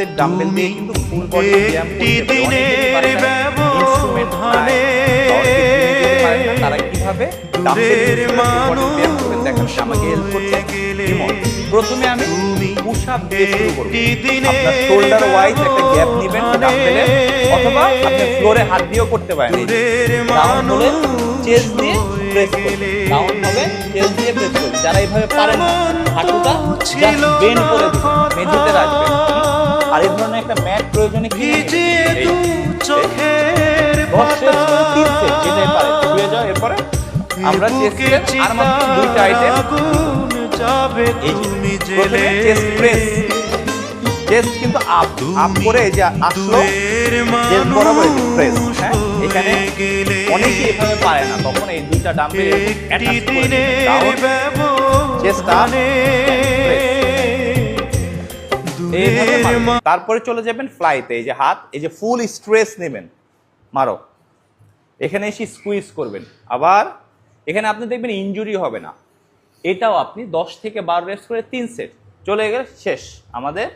Set dumbbell দিয়ে কিন্তু full body ব্যায়াম করতে পারে। তারা কিভাবে ডাম্বেল ব্যায়াম করবেন দেখেন, আমাকে হেল্প করছে ইমন। প্রথমে আমি পুশ আপ দিয়ে শুরু করব। আপনার শোল্ডার ওয়াইজ একটা গ্যাপ নেবেন ডাম্বেলে, অথবা আপনি ফ্লোরে হাত দিয়েও করতে পারেন। ডাউন হলে চেস্ট দিয়ে প্রেস করবেন, ডাউন হবে চেস্ট দিয়ে প্রেস করবেন। যারা এইভাবে পারেন না, হাঁটুটা জাস্ট বেন্ড করে দিবেন, মেঝেতে রাখবেন। আর এই ধরনের একটা ম্যাট প্রয়োজনে কি যেটাই পারে শুয়ে যাও। এরপরে আমরা চেস্টের আর মাত্র দুইটা আইটেম, প্রথমে চেস্ট প্রেস। চেস্ট কিন্তু আপ করে এই যে আসলো চেস্ট বরাবর প্রেস। হ্যাঁ, এখানে অনেকেই এভাবে পারে না, তখন এই দুইটা ডাম্বেল অ্যাটাচ করে ডাউন চেস্ট আপ প্রেস। তারপরে চলে যাবেন ফ্লাইতে। এই যে হাত, এই যে ফুল স্ট্রেস নেবেন, মারো। এখানে এসে স্কুইজ করবেন। আবার এখানে আপনি দেখবেন ইনজুরি হবে না। এটাও আপনি 10 থেকে 12 রেপস করে 3 সেট চলে গেলে শেষ। আমাদের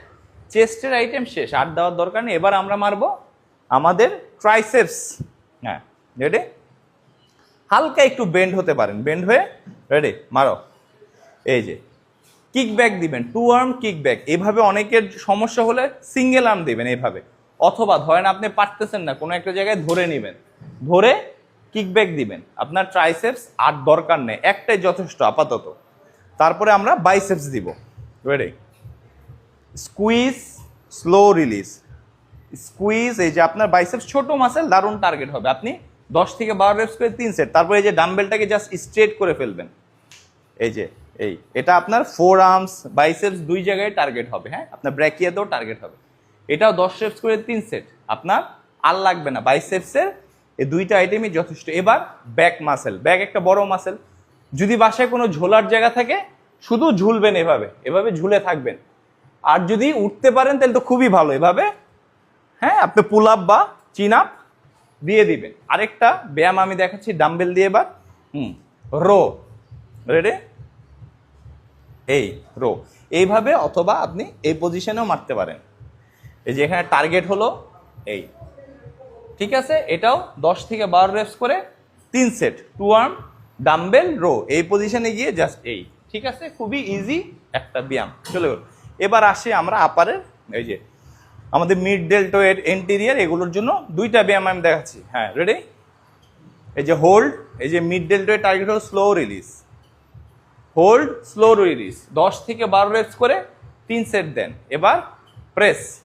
চেস্টের আইটেম শেষ, আর দেওয়ার দরকার নেই। এবার আমরা মারবো আমাদের ট্রাইসেপস। হ্যাঁ, রেডি? হালকা একটু বেন্ড হতে পারেন, বেন্ড হয়ে রেডি, মারো। এই যে কিক ব্যাক দিবেন, 2 আর্ম কিক ব্যাক। এইভাবে অনেকের সমস্যা হলে সিঙ্গেল আর্ম দিবেন এইভাবে, অথবা ধরেন আপনি পারতেছেন না, কোনো একটা জায়গায় ধরে নেবেন, ধরে কিক ব্যাক দিবেন। আপনার ট্রাইসেপস আর দরকার নেই, একটাই যথেষ্ট আপাতত। তারপরে আমরা বাইসেপস দিব। Ready? Squeeze, slow release, squeeze. এই যে আপনার বাইসেপস ছোট মাসেল, দারুণ টার্গেট হবে। আপনি 10 থেকে 12 রেপস করে 3 সেট। তারপরে এই যে ডাম্বেলটাকে জাস্ট স্ট্রেট করে ফেলবেন। এই যে এটা আপনার 4 আর্মস বাইসেপস দুই জায়গায় টার্গেট হবে। হ্যাঁ, আপনার ব্র্যাকিয়াতেও টার্গেট হবে। এটাও 10 রেপস করে 3 সেট। আপনার আর লাগবে না, বাইসেপসের এই দুইটা আইটেমই যথেষ্ট। এবার ব্যাক মাসেল। ব্যাক একটা বড় মাসেল। যদি বাসায় কোনো ঝোলার জায়গা থাকে, শুধু ঝুলবেন, এভাবে এভাবে ঝুলে থাকবেন। আর যদি উঠতে পারেন তাহলে তো খুবই ভালো। এভাবে হ্যাঁ, আপনি পুল আপ বা চিন আপ দিয়ে দিবেন। আরেকটা ব্যায়াম আমি দেখাচ্ছি ডাম্বেল দিয়ে। এবার রো। রেডি? এই রো এইভাবে, অথবা আপনি এই পজিশনেও মারতে পারেন। এই যে এখানে টার্গেট হলো এই, ঠিক আছে? এটাও 10 থেকে 12 রেপস করে 3 সেট, 2 আর্ম ডাম্বেল রো। এই পজিশনে গিয়ে জাস্ট এই, ঠিক আছে? খুবই ইজি একটা ব্যায়াম। চলে গেল। এবার আসি আমরা আপারের। এই যে আমাদের মিড ডেল্টয়েড, এন্টেরিয়ার, এগুলোর জন্য দুইটা ব্যায়াম আমি দেখাচ্ছি। হ্যাঁ, রেডি? এই যে হোল্ড, এই যে মিড ডেল্টয়েড টার্গেট হলো slow release, hold slow release, 10 থেকে 12 রেপস করে 3 সেট দেন। এবার প্রেস।